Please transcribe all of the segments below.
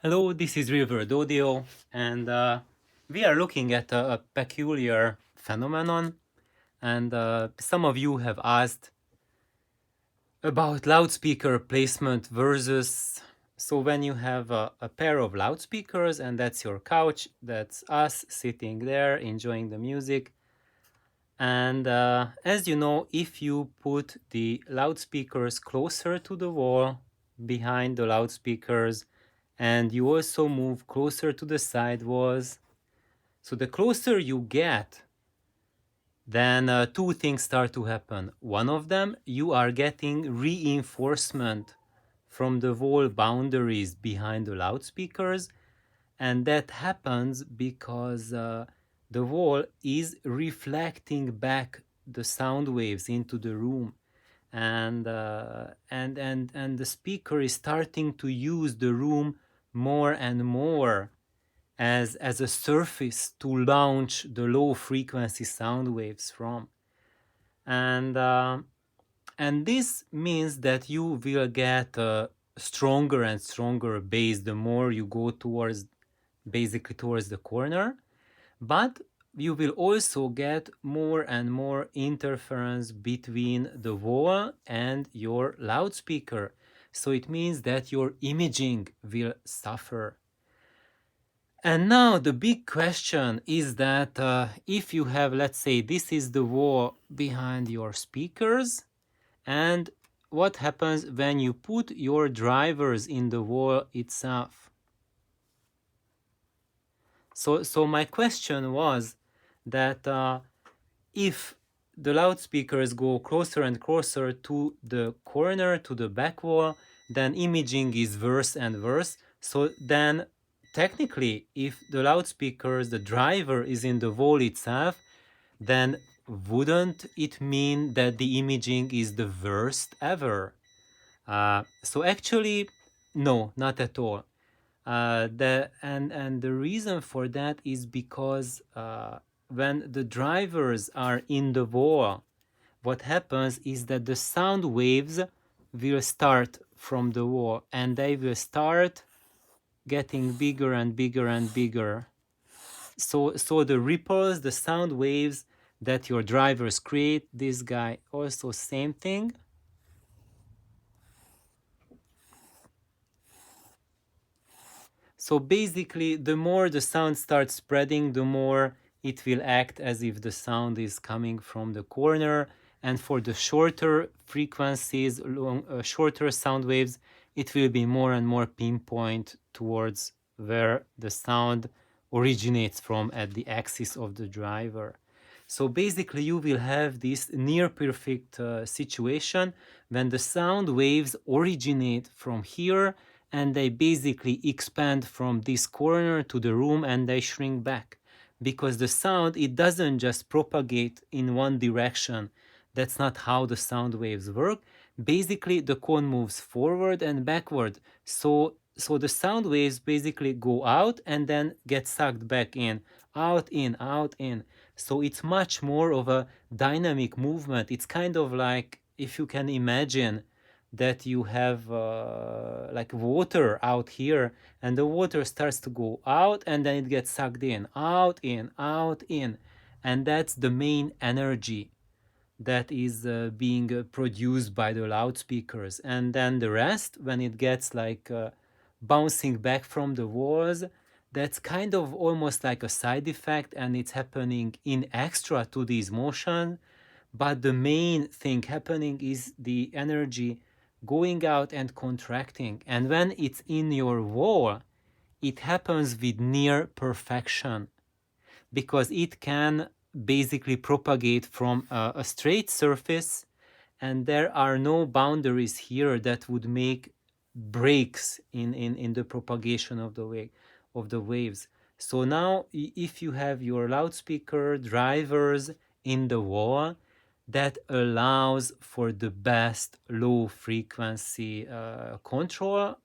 Hello, this is River Audio, and we are looking at a peculiar phenomenon. And some of you have asked about loudspeaker placement versus. So, when you have a pair of loudspeakers, and that's your couch, that's us sitting there enjoying the music. And as you know, if you put the loudspeakers closer to the wall behind the loudspeakers, and you also move closer to the side walls, so the closer you get, then two things start to happen. One of them, you are getting reinforcement from the wall boundaries behind the loudspeakers, and that happens because the wall is reflecting back the sound waves into the room, and the speaker is starting to use the room more and more as a surface to launch the low frequency sound waves from. And uh, and this means that you will get a stronger and stronger bass the more you go towards, basically towards the corner, but you will also get more and more interference between the wall and your loudspeaker. So it means that your imaging will suffer. And now the big question is that if you have, let's say, this is the wall behind your speakers, and what happens when you put your drivers in the wall itself? So my question was that if the loudspeakers go closer and closer to the corner, to the back wall, then imaging is worse and worse. So then technically, if the loudspeakers, the driver is in the wall itself, then wouldn't it mean that the imaging is the worst ever? So actually, no, not at all. The reason for that is because when the drivers are in the wall, what happens is that the sound waves will start from the wall, and they will start getting bigger and bigger and bigger. So the ripples, the sound waves that your drivers create, this guy also same thing. So basically, the more the sound starts spreading, the more it will act as if the sound is coming from the corner. And for the shorter frequencies, shorter sound waves, it will be more and more pinpoint towards where the sound originates from at the axis of the driver. So basically, you will have this near perfect situation when the sound waves originate from here, and they basically expand from this corner to the room, and they shrink back, because the sound, it doesn't just propagate in one direction. That's not how the sound waves work. Basically, the cone moves forward and backward. So the sound waves basically go out and then get sucked back in, out, in, out, in. So it's much more of a dynamic movement. It's kind of like, if you can imagine that you have like water out here, and the water starts to go out and then it gets sucked in, out, in, out, in. And that's the main energy that is being produced by the loudspeakers. And then the rest, when it gets like bouncing back from the walls, that's kind of almost like a side effect, and it's happening in extra to these motion. But the main thing happening is the energy going out and contracting. And when it's in your wall, it happens with near perfection, because it can basically propagate from a straight surface, and there are no boundaries here that would make breaks in the propagation of the waves. So now, if you have your loudspeaker drivers in the wall, that allows for the best low frequency control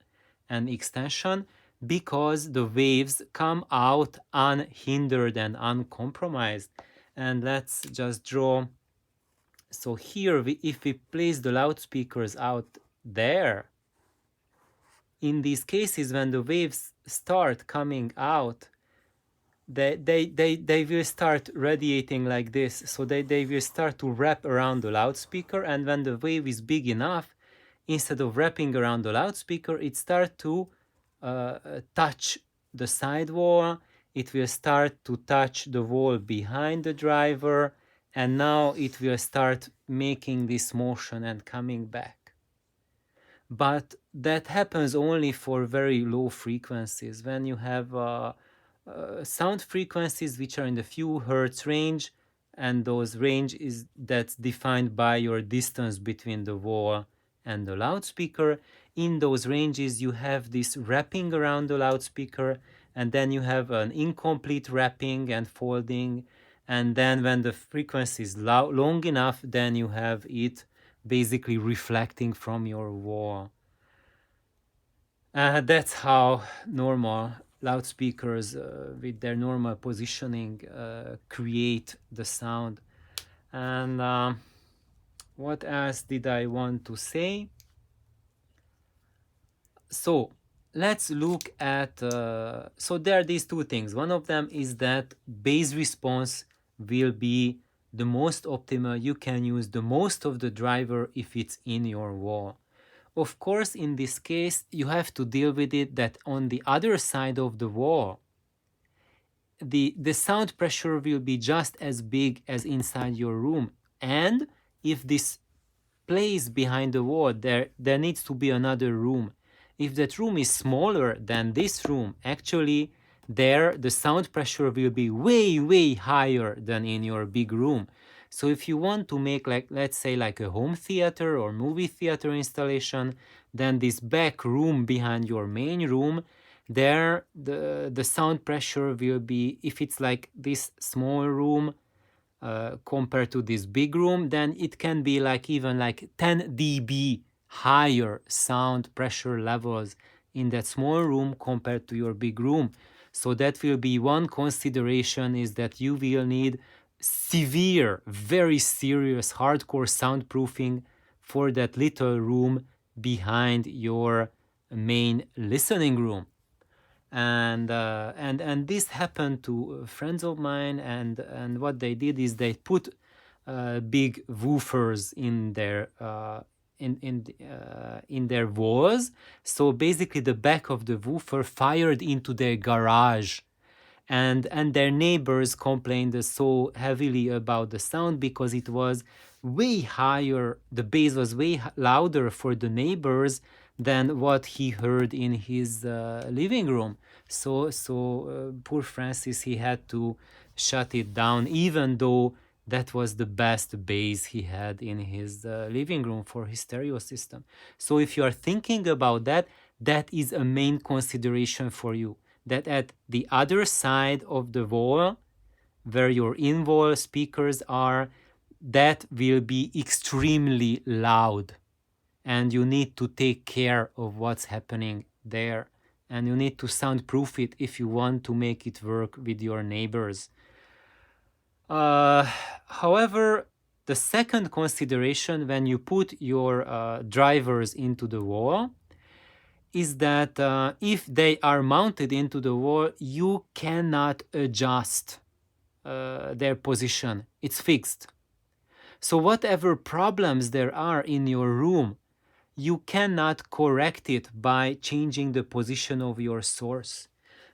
and extension, because the waves come out unhindered and uncompromised. And let's just draw. So here, if we place the loudspeakers out there, in these cases, when the waves start coming out, they will start radiating like this. So they will start to wrap around the loudspeaker, and when the wave is big enough, instead of wrapping around the loudspeaker, it starts to touch the side wall. It will start to touch the wall behind the driver, and now it will start making this motion and coming back. But that happens only for very low frequencies. When you have sound frequencies which are in the few hertz range, and those range is that's defined by your distance between the wall and the loudspeaker. In those ranges you have this wrapping around the loudspeaker, and then you have an incomplete wrapping and folding, and then when the frequency is long enough, then you have it basically reflecting from your wall. That's how normal loudspeakers with their normal positioning create the sound. And what else did I want to say? So let's look at, so there are these two things. One of them is that bass response will be the most optimal. You can use the most of the driver if it's in your wall. Of course, in this case, you have to deal with it that on the other side of the wall, the sound pressure will be just as big as inside your room. And if this place behind the wall, there needs to be another room. If that room is smaller than this room, actually there the sound pressure will be way higher than in your big room. So if you want to make, like, let's say like a home theater or movie theater installation, then this back room behind your main room, there the sound pressure will be, if it's like this small room compared to this big room, then it can be like even like 10 dB higher sound pressure levels in that small room compared to your big room. So that will be one consideration, is that you will need severe, very serious, hardcore soundproofing for that little room behind your main listening room. And this happened to friends of mine, and what they did is they put big woofers in their in their walls. So basically the back of the woofer fired into their garage, and their neighbors complained so heavily about the sound because it was way higher, the bass was way louder for the neighbors than what he heard in his living room. So poor Francis, he had to shut it down, even though that was the best bass he had in his living room for his stereo system. So if you are thinking about that, that is a main consideration for you, that at the other side of the wall, where your in-wall speakers are, that will be extremely loud, and you need to take care of what's happening there, and you need to soundproof it if you want to make it work with your neighbors. However, the second consideration when you put your drivers into the wall is that if they are mounted into the wall, you cannot adjust their position. It's fixed. So whatever problems there are in your room, you cannot correct it by changing the position of your source.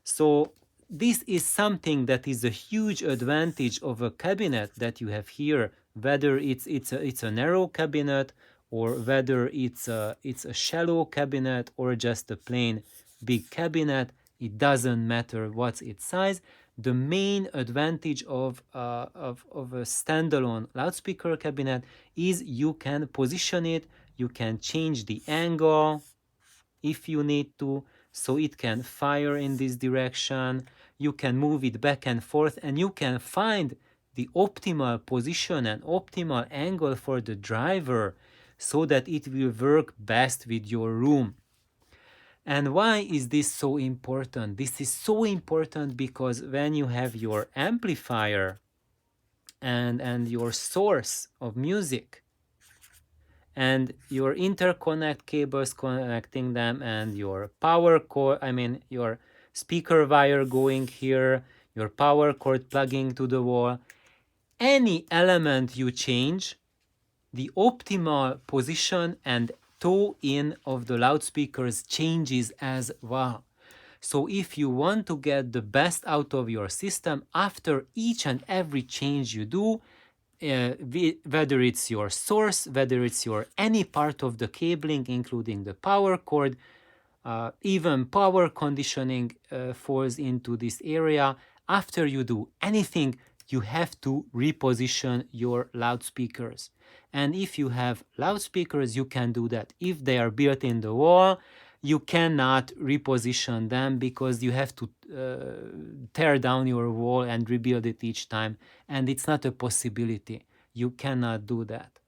So this is something that is a huge advantage of a cabinet that you have here, whether it's a narrow cabinet, or whether it's a shallow cabinet, or just a plain big cabinet. It doesn't matter what's its size. The main advantage of a standalone loudspeaker cabinet is you can position it, you can change the angle if you need to, so it can fire in this direction. You can move it back and forth, and you can find the optimal position and optimal angle for the driver so that it will work best with your room. And why is this so important? This is so important because when you have your amplifier and your source of music, and your interconnect cables connecting them, and your power cord, I mean your speaker wire going here, your power cord plugging to the wall. Any element you change, the optimal position and toe in of the loudspeakers changes as well. So if you want to get the best out of your system, after each and every change you do, whether it's your source, whether it's your any part of the cabling, including the power cord, even power conditioning falls into this area. After you do anything, you have to reposition your loudspeakers. And if you have loudspeakers, you can do that. If they are built in the wall, you cannot reposition them because you have to tear down your wall and rebuild it each time. And it's not a possibility. You cannot do that.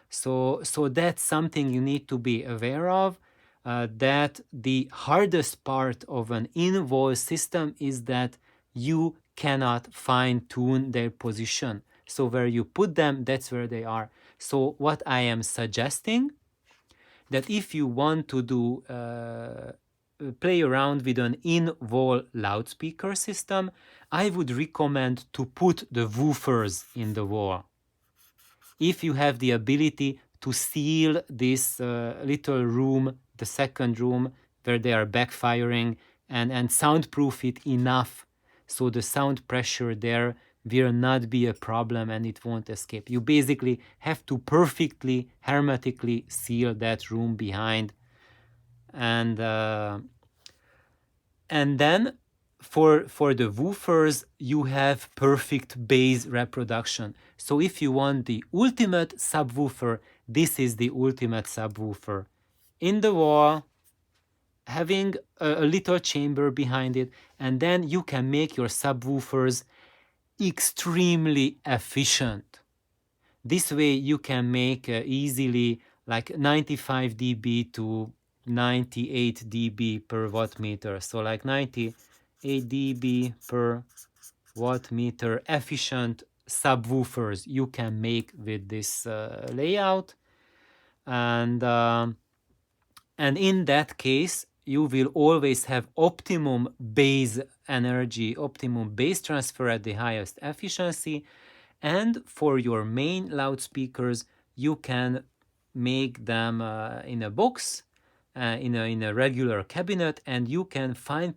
So that's something you need to be aware of. That the hardest part of an in-wall system is that you cannot fine-tune their position. So where you put them, that's where they are. So what I am suggesting, that if you want to do play around with an in-wall loudspeaker system, I would recommend to put the woofers in the wall. If you have the ability to seal this little room, the second room where they are backfiring, and soundproof it enough so the sound pressure there will not be a problem and it won't escape. You basically have to perfectly, hermetically seal that room behind. And then for the woofers, you have perfect bass reproduction. So if you want the ultimate subwoofer, this is the ultimate subwoofer. In the wall, having a little chamber behind it, and then you can make your subwoofers extremely efficient. This way you can make easily like 95 dB to 98 dB per watt meter. So like 98 dB per watt meter efficient subwoofers you can make with this layout. And in that case, you will always have optimum bass energy, optimum bass transfer at the highest efficiency. And for your main loudspeakers, you can make them in a box, in a regular cabinet, and you can fine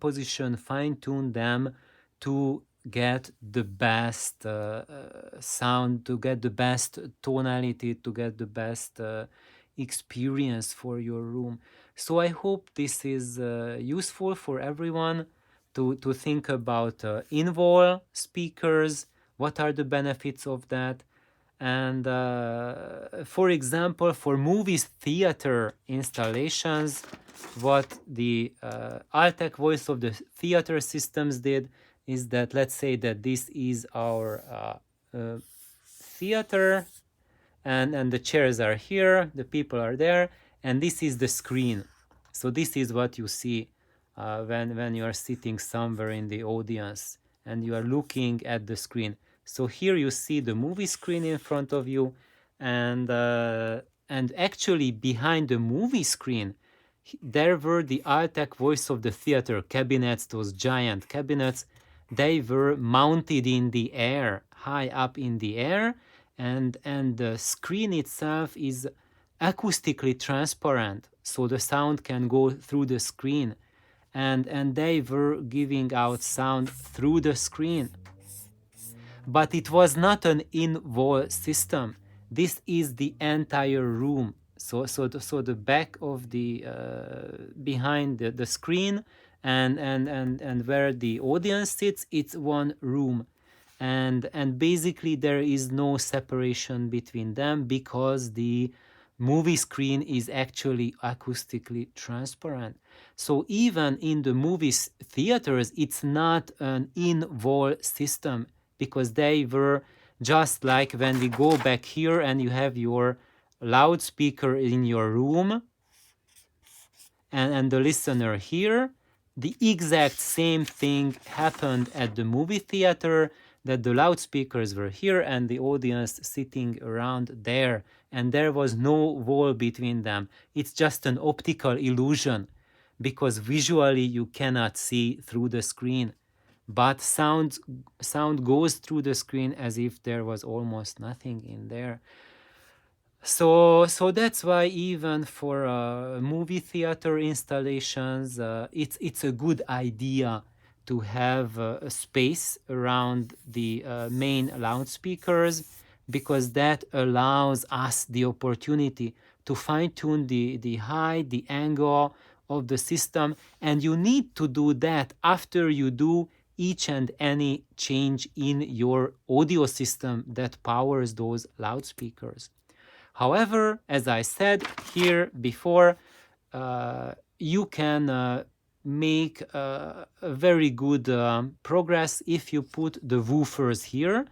tune them to get the best sound, to get the best tonality, to get the best experience for your room. So I hope this is useful for everyone to think about in-wall speakers, what are the benefits of that. And for example, for movies theater installations, what the Altec voice of the theater systems did is that, let's say that this is our theater, and the chairs are here, the people are there, and this is the screen. So this is what you see when you are sitting somewhere in the audience and you are looking at the screen. So here you see the movie screen in front of you, and actually behind the movie screen, there were the Altec voice of the theater cabinets, those giant cabinets. They were mounted in the air, high up in the air, and the screen itself is acoustically transparent, so the sound can go through the screen, and they were giving out sound through the screen. But it was not an in-wall system. This is the entire room. So the back of the behind the screen and where the audience sits, it's one room. And basically there is no separation between them because the movie screen is actually acoustically transparent. So even in the movie theaters, it's not an in-wall system, because they were just like when we go back here and you have your loudspeaker in your room and the listener here, the exact same thing happened at the movie theater, that the loudspeakers were here and the audience sitting around there. and there was no wall between them. It's just an optical illusion, because visually you cannot see through the screen, but sound goes through the screen as if there was almost nothing in there. So that's why even for movie theater installations, it's a good idea to have a space around the main loudspeakers, because that allows us the opportunity to fine-tune the height, the angle of the system, and you need to do that after you do each and any change in your audio system that powers those loudspeakers. However, as I said here before, you can make a very good progress if you put the woofers here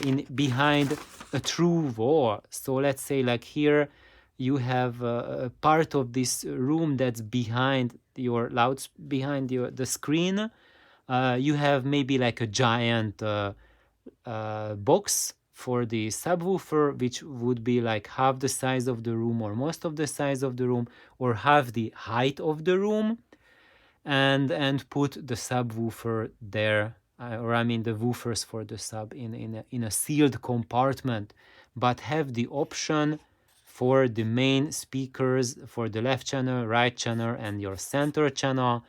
in behind a true wall. So let's say like here you have a part of this room that's behind your behind the screen. You have maybe like a giant box for the subwoofer, which would be like half the size of the room or most of the size of the room or half the height of the room, and put the subwoofer there, or I mean the woofers for the sub in a sealed compartment, but have the option for the main speakers, for the left channel, right channel, and your center channel.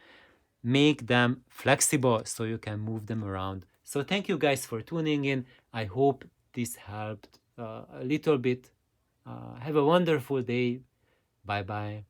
Make them flexible so you can move them around. So thank you guys for tuning in. I hope this helped a little bit. Have a wonderful day. Bye bye.